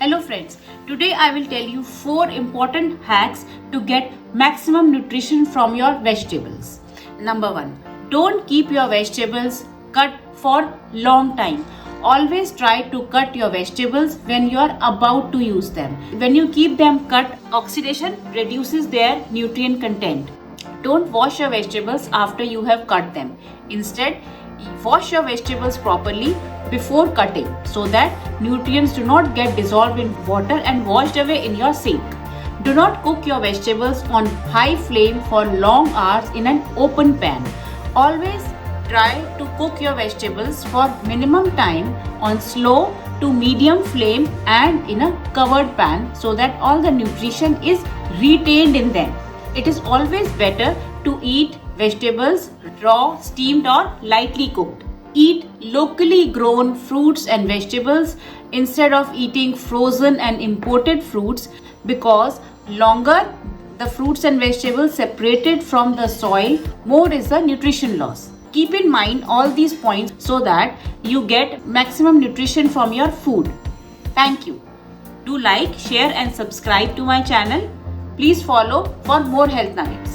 Hello friends, today I will tell you 4 important hacks to get maximum nutrition from your vegetables. Number 1. Don't keep your vegetables cut for long time. Always try to cut your vegetables when you are about to use them. When you keep them cut, oxidation reduces their nutrient content. Don't wash your vegetables after you have cut them. Instead, wash your vegetables properly before cutting so that nutrients do not get dissolved in water and washed away in your sink. Do not cook your vegetables on high flame for long hours in an open pan. Always try to cook your vegetables for minimum time on slow to medium flame and in a covered pan so that all the nutrition is retained in them. It is always better to eat vegetables raw, steamed or lightly cooked. Eat locally grown fruits and vegetables instead of eating frozen and imported fruits because longer the fruits and vegetables separated from the soil, more is the nutrition loss. Keep in mind all these points so that you get maximum nutrition from your food. Thank you. Do like, share and subscribe to my channel. Please follow for more health nuggets.